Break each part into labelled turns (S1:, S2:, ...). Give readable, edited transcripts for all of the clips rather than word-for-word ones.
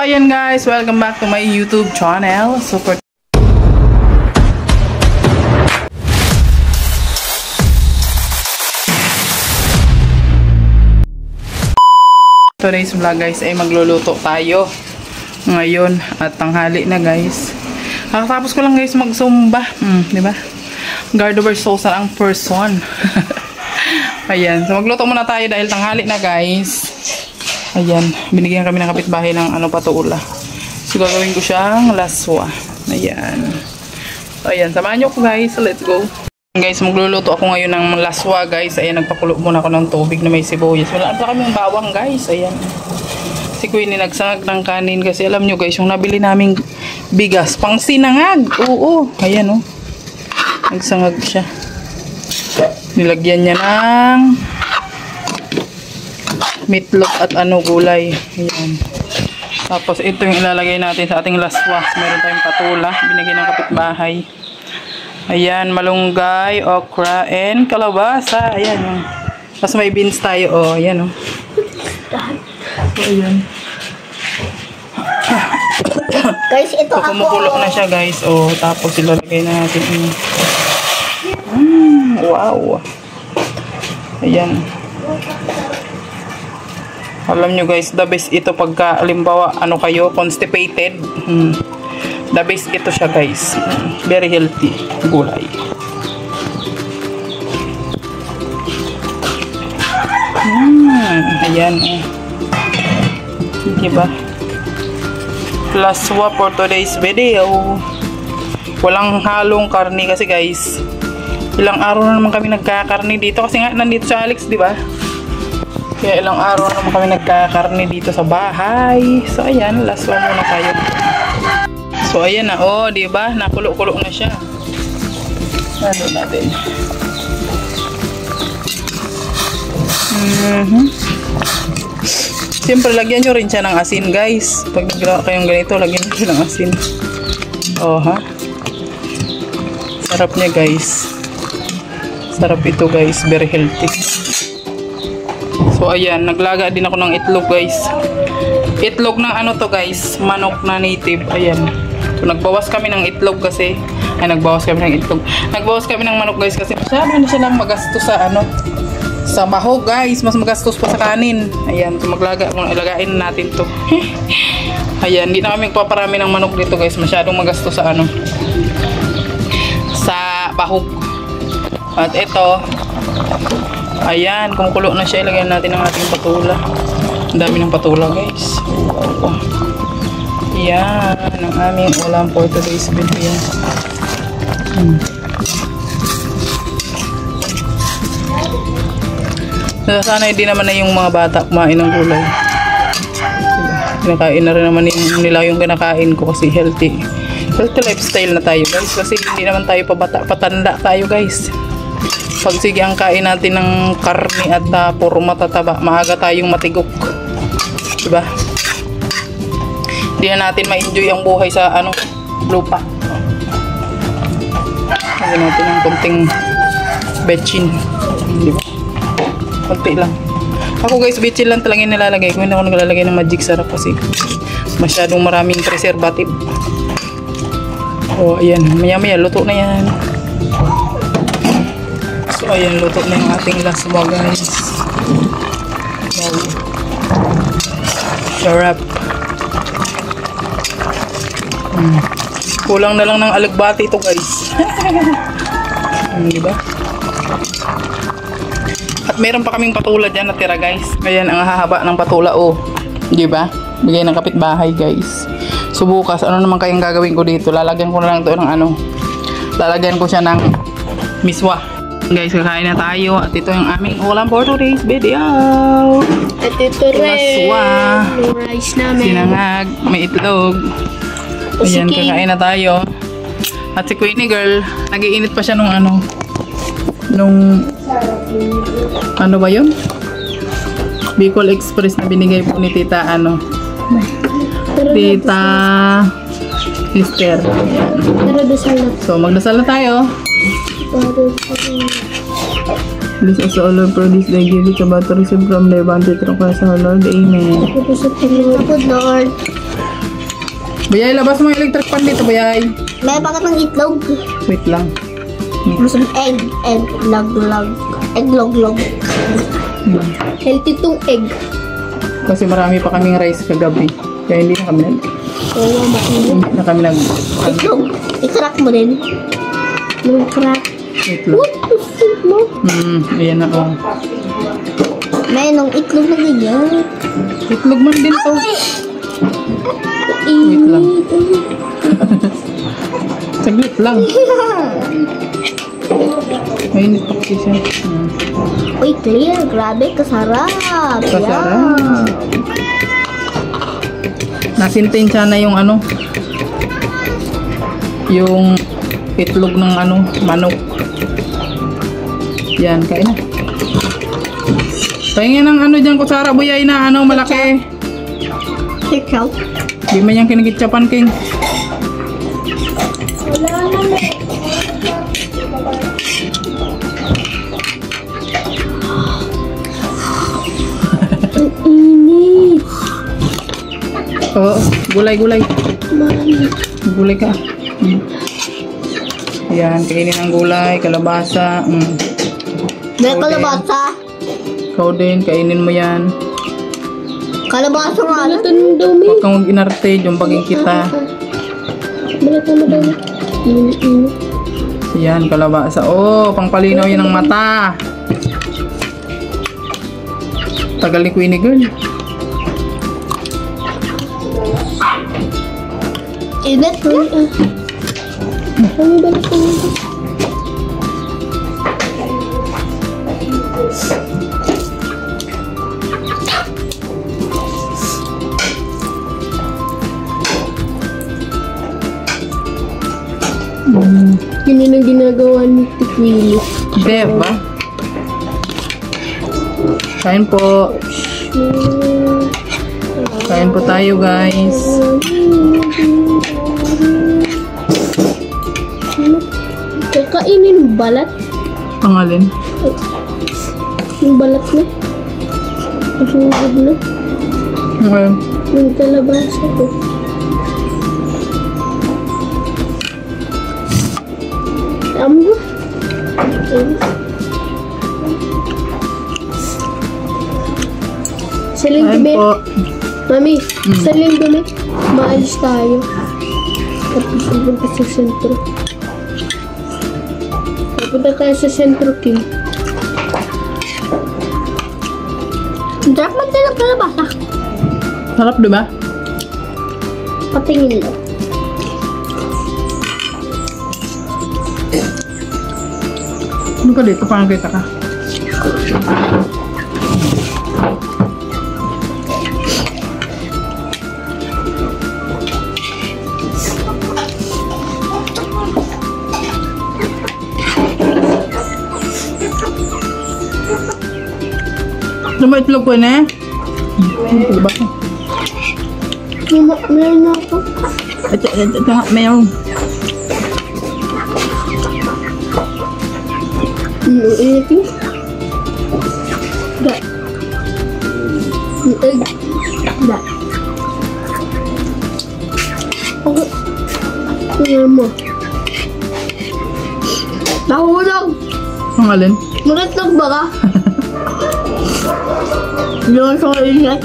S1: Ayan guys, welcome back to my YouTube channel. Super today's vlog guys ay magluluto tayo ngayon at tanghali na guys. Nakatapos ko lang guys magsumba, di ba? God over souls ang person. Ayan, so magluto muna tayo dahil tanghali na guys. Ayan, binigyan kami ng kapitbahay ng patuula. So gagawin ko siyang laswa. Ayan. So ayan, samahan nyo ko guys. Let's go. Guys, magluluto ako ngayon ng laswa guys. Ayan, nagpakulo muna ako ng tubig na may sibuyas. Wala pa kaming bawang guys. Ayan. Si Queenie nagsangag ng kanin kasi alam nyo guys, yung nabili naming bigas, pang sinangag. Oo, ayan o. Nagsangag siya. Nilagyan niya ng meatloaf at gulay. Ayan. Tapos ito yung ilalagay natin sa ating laswa. Meron tayong patula. Binigyan ng kapitbahay. Ayan, malunggay, okra, and kalabasa. Ayan yung. Tapos may beans tayo. Oh, ayan o. So, ayan.
S2: Guys, ito
S1: so, kumukulo na siya guys. Oh, tapos ilalagay na natin. Wow. Ayan. Alam nyo guys, the best ito pagka alimbawa kayo, constipated. The best ito siya guys. Very healthy gulay. Ayan. Diba? Laswa for today's video. Walang halong karni kasi guys. Ilang araw na naman kami nagkakarni dito kasi nga nandito si Alex, di ba? Kaya ilang araw na naman kami nagkakarni dito sa bahay. So ayan, laswa muna tayo. So ayan na, oh, di ba? Nakulo-kulo na siya. Ano natin? Siyempre, lagyan nyo rin siya ng asin, guys. Pag nagawa kayong ganito, lagyan nyo ng asin. Oh, ha? Sarap niya, guys. Sarap ito, guys. Very healthy. So, ayan. Naglaga din ako ng itlog, guys. Itlog ng to, guys. Manok na native. Ayan. So, nagbawas kami ng itlog kasi. Nagbawas kami ng itlog. Nagbawas kami ng manok, guys, kasi masyado na siya lang magastos sa sa mahog, guys. Mas magastos pa sa kanin. Ayan. So, ilagain natin to. Ayan. Hindi na kami magpaparami ng manok dito, guys. Masyadong magastos sa sa bahog. At ito, ayan, kumukulo na siya, ilagyan natin ang ating patula. Ang dami ng patula, guys. Wow. Ayan, ang aming ulam for today's video. Sana hindi naman na yung mga bata kumain ng gulay. Kinakain na rin naman nila yung kinakain ko kasi healthy lifestyle na tayo, guys. Kasi hindi naman tayo patanda tayo, guys. Pag sige ang kain natin ng karne at puro matataba, maaga tayong matigok. Diba? Hindi na natin ma-enjoy ang buhay sa lupa. Lagyan natin ng konting betchin. Diba? Konti lang. Ako guys, betchin lang talaga yung nilalagay ko. Hindi ako naglalagay ng magic sarap kasi masyadong maraming preservative. Oh, ayan. Maya-maya, luto na yan. So, ayan, luto na yung ating laswa, guys. Wow. Sarap. Kulang na lang ng alagbati ito, guys. Diba? At meron pa kaming patula dyan natira, guys. Ayan, ang hahaba ng patula, oh. Diba? Bigay ng kapitbahay, guys. So, bukas, ano naman kayang gagawin ko dito? Lalagyan ko na lang ito ng lalagyan ko siya ng miswa. Guys, kakain na tayo. At ito yung aming ulam for today's video.
S2: At ito rin.
S1: Laswa.
S2: Rice namin.
S1: Sinangag. May itlog. Ayan, kakain na tayo. At si Queenie girl, nag-iinit pa siya nung ano ba yun? Bicol Express na binigay po ni Tita Tita Esther. So, magdasal na tayo. This is all of produce they give you about to receive from the abundant request of our Lord. Amen.
S2: Lord.
S1: Bayay, labas mo yung electric pan dito, Bayay.
S2: May pakat ng itlog.
S1: Wait lang.
S2: Gusto mo egg. Egg. Log. Egg log. Healthy tong egg.
S1: Kasi marami pa kaming rice kagabi. Kaya hindi na kami
S2: Oo, mainit.
S1: hindi na kami
S2: Itlog. I-crack mo din. Yung crack.
S1: Wait lang.
S2: What? Gusto mo?
S1: Ayan na, oh.
S2: May nung itlog na ganyan.
S1: Itlog man din to. Wait lang. Saglit lang. Mainit pa kasi siya.
S2: Uy, clear. Grabe, kasarap.
S1: Kasarap. Nasintensya na yung ano. Yung itlog ng ano, manok. Yan, kain na. Pahingin ng ano dyan, kutsara, Bayay na ano, malaki.
S2: Ikaw?
S1: Di man yung kinigitsapan, King.
S2: Wala naman. Ang init.
S1: Oo, gulay. Gulay ka. Yan, kainin ang gulay, kalabasa.
S2: May kalabasa.
S1: Ikaw din, kainin mo yan.
S2: Kalabasa nga. Balatan dumi.
S1: Huwag kang mag-inarte, jumpagin kita.
S2: Balatan mo dumi. Init.
S1: Yan, kalabasa. Oh, pangpalinaw yan ng mata. Tagal ni Queenie girl.
S2: Init. Ang balatan mo. Yun yung ginagawa ni Tikwili.
S1: Diba? Kain po. Kain po tayo, guys.
S2: Kakainin balat.
S1: Pangalin.
S2: Yung balat na. Masugod na.
S1: Okay.
S2: Yung kalabasa ko. Amo. Sa
S1: Kain
S2: linggo,
S1: po.
S2: Mami, sa linggo maalis tayo. Tapos pupunta sa sentro. Pupunta tayo sa sentro, Kim. Sarap man din ang kalabasa.
S1: Sarap, diba?
S2: Patingin lang.
S1: Ano ka dito? Parang kita ka. Ano ba itlog ko na? Ano ba ito?
S2: Meron na ako.
S1: Ito nga, mayroon.
S2: Init yun. Da. Yung egg. Da. Okay. Tingnan mo. Nahulog!
S1: Ang alin?
S2: Nuritlog ba ka? Yung sa ingat.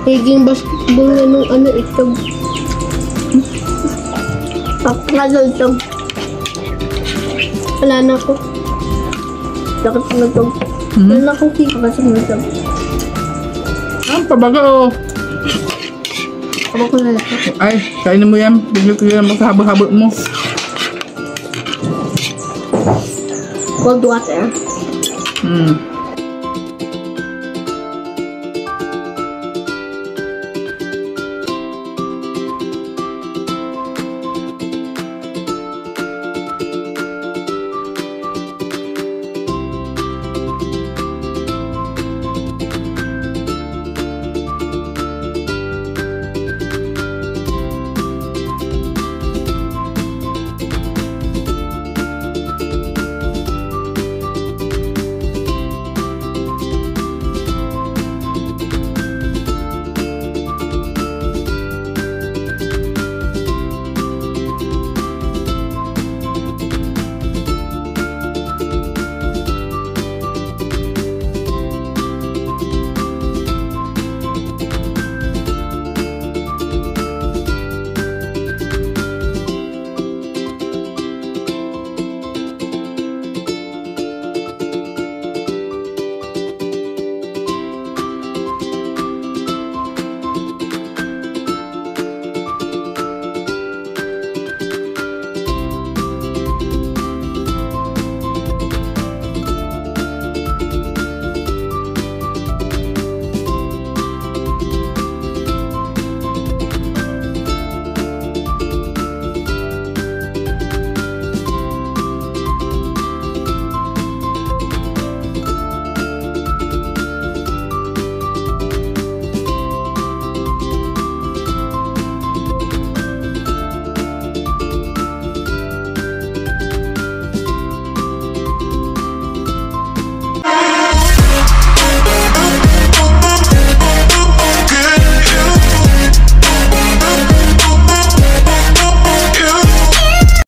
S2: Higing basketball na nung ano itlog. Papakadol itlog. Wala na ako. Lakit sa itlog. Wala na akong kika kasi ng itlog.
S1: Ah, pabaga oh.
S2: Aba ko na lakit.
S1: Ay, kainin mo yan. Bigla ko yan maghaba-haba mo.
S2: Cold water.